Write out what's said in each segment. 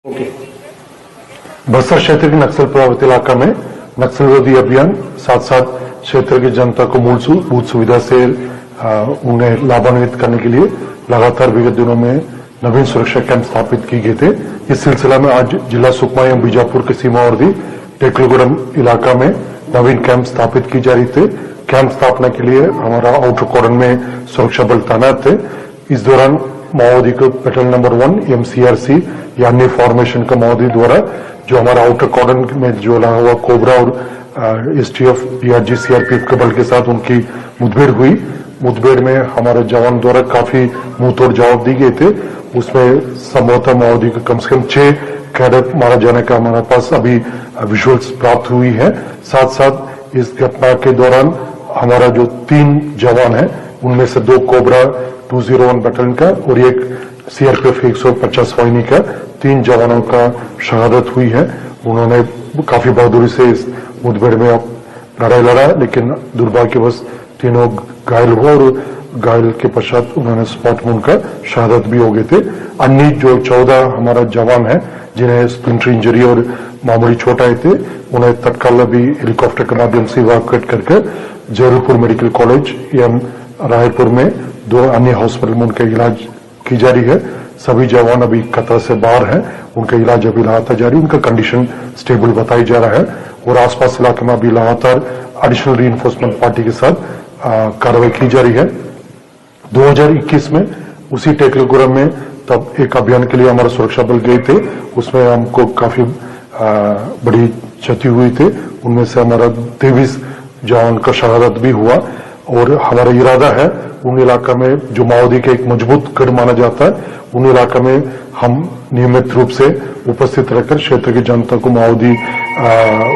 Okay. Bastar क्षेत्र के नक्सल प्रभावित इलाका में नक्सल विरोधी अभियान साथ साथ क्षेत्र की जनता को मूलभूत सुविधा से उन्हें लाभान्वित करने के लिए लगातार विगत दिनों में नवीन सुरक्षा कैंप स्थापित किए गए थे। इस सिलसिला में आज जिला सुकमा एवं बीजापुर के सीमावर्ती टेकलगुड़म इलाका में नवीन कैंप स्थापित की जा रही थे। कैंप स्थापना के लिए हमारा आउटर कॉर्डन में सुरक्षा बल तैनात थे। इस दौरान माओवादी को पेट्रोल नंबर 1 MCRC या अन्य फॉर्मेशन का माओवादी द्वारा जो हमारा आउटर कॉर्डन में जो लगा हुआ कोबरा और STF, PRG, CRPF के बल के साथ उनकी मुठभेड़ हुई। मुठभेड़ में हमारे जवान द्वारा काफी मुंहतोड़ जवाब दिए गए थे। उसमें संभवतः माओवादी को कम से कम 6 कैडेट मारा जाने का हमारे पास अभी विजुअल्स प्राप्त हुई है। साथ साथ इस घटना के दौरान हमारा जो 3 जवान है उनमें से 2 कोबरा 201 बटालियन का और एक CRPF 150 वाहिनी का 3 जवानों का शहादत हुई है। उन्होंने काफी बहादुरी से इस मुठभेड़ में लड़ाई लड़ा, लेकिन दुर्भाग्यवश तीनों घायल हुआ और घायल के पश्चात उन्होंने स्पॉट में उनका शहादत भी हो गए थे। अन्य जो 14 हमारा जवान है जिन्हें स्प्लिंटर इंजरी और मामूली चोट आए थे, उन्हें तत्काल अभी हेलीकॉप्टर के माध्यम से इवैक्यूएट करके जयपुर मेडिकल कॉलेज एवं रायपुर में 2 अन्य हॉस्पिटल में उनका इलाज की जा रही है। सभी जवान अभी खतरा से बाहर हैं, उनका इलाज अभी लगातार जारी, उनका कंडीशन स्टेबल बताई जा रहा है और आसपास इलाके में अभी लगातार एडिशनल रीइंफोर्समेंट पार्टी के साथ कार्रवाई की जा रही है। 2021 में उसी टेकलगुड़म में तब एक अभियान के लिए हमारा सुरक्षा बल गए थे, उसमें हमको काफी बड़ी क्षति हुई थी। उनमें से हमारा 23 जवान का शहादत भी हुआ और हमारा इरादा है उन इलाका में जो माओवादी का एक मजबूत गढ़ माना जाता है, उन इलाका में हम नियमित रूप से उपस्थित रहकर क्षेत्र की जनता को माओवादी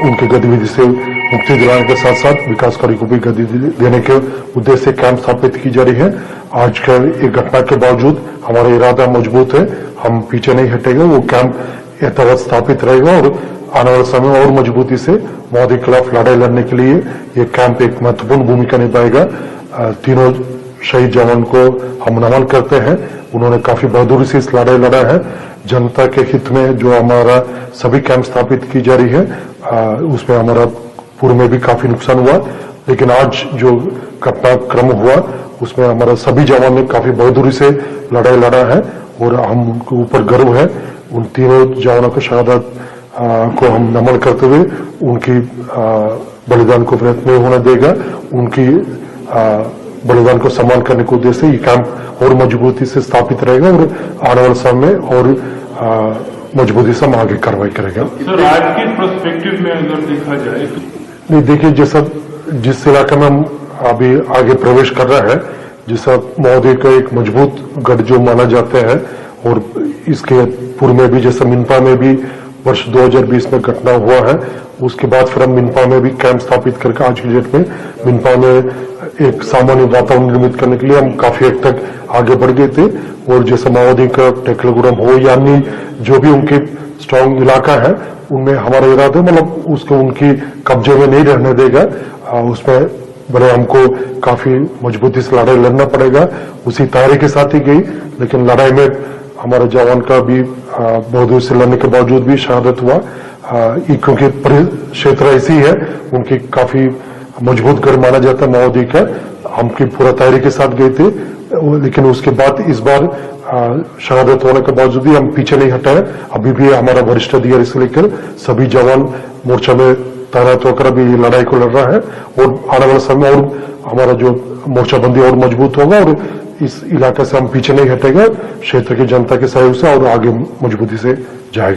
उनके गतिविधि से मुक्ति दिलाने के साथ साथ विकास कार्य को भी गति देने के उद्देश्य से कैंप स्थापित की जा रही है। आज का एक घटना के बावजूद हमारा इरादा मजबूत है, हम पीछे नहीं हटेगा। वो कैंप यथावत स्थापित रहेगा और आने वाले समय में और मजबूती से माओवादी के खिलाफ लड़ाई लड़ने के लिए ये कैंप एक महत्वपूर्ण भूमिका निभाएगा। तीनों शहीद जवान को हम नमन करते हैं, उन्होंने काफी बहादुरी से इस लड़ाई लड़ा है। जनता के हित में जो हमारा सभी कैंप स्थापित की जा रही है उसमें हमारा पूर्व में भी काफी नुकसान हुआ, लेकिन आज जो घटनाक्रम हुआ उसमें हमारा सभी जवान ने काफी बहादुरी से लड़ाई लड़ा है और हम उनके ऊपर गर्व है। उन तीनों जवानों की शहादत को हम नमन करते हुए उनकी बलिदान को व्यर्थ नहीं होने देगा। उनकी बलिदान को सम्मान करने के उद्देश्य से ये कैंप और मजबूती से स्थापित रहेगा और आने वाले समय में और मजबूती से हम आगे कार्रवाई करेगा। सर, आज के पर्सपेक्टिव में अगर देखा जाए तो नहीं, देखिए जैसा जिस इलाके में हम अभी आगे प्रवेश कर रहा है, जैसा माओवादी का एक मजबूत गढ़ जो माना जाता है और इसके पूर्व में भी जैसा मिनपा में भी वर्ष 2020 में घटना हुआ है, उसके बाद फिर हम मिनपा में भी कैंप स्थापित करके आज की डेट में मिनपा में एक सामान्य वातावरण निर्मित करने के लिए हम काफी हद तक आगे बढ़ गए थे। और जैसे माओवादी का टेकलगुड़म हो या अन्य जो भी उनके स्ट्रांग इलाका है उनमें हमारा इरादा मतलब उसको उनकी कब्जे में नहीं रहने देगा। उसमें बड़े हमको काफी मजबूती से लड़ाई लड़ना पड़ेगा, उसी तैयारी के साथ ही गई, लेकिन लड़ाई में हमारे जवान का भी बहादुरी से लड़ने के बावजूद भी शहादत हुआ। क्योंकि क्षेत्र ऐसी है, उनकी काफी मजबूत गढ़ माना जाता है माओवादी का। हम की पूरा तैयारी के साथ गए थे, लेकिन उसके बाद इस बार शहादत होने के बावजूद भी हम पीछे नहीं हटाए। अभी भी हमारा वरिष्ठ अधिकारी से लेकर सभी जवान मोर्चा में तैनात होकर अभी लड़ाई को लड़ रहा है और आने वाले समय और हमारा जो मोर्चाबंदी और मजबूत होगा और इस इलाके से हम पीछे नहीं हटेगा। क्षेत्र की जनता के सहयोग से और आगे मजबूती से जाएगा।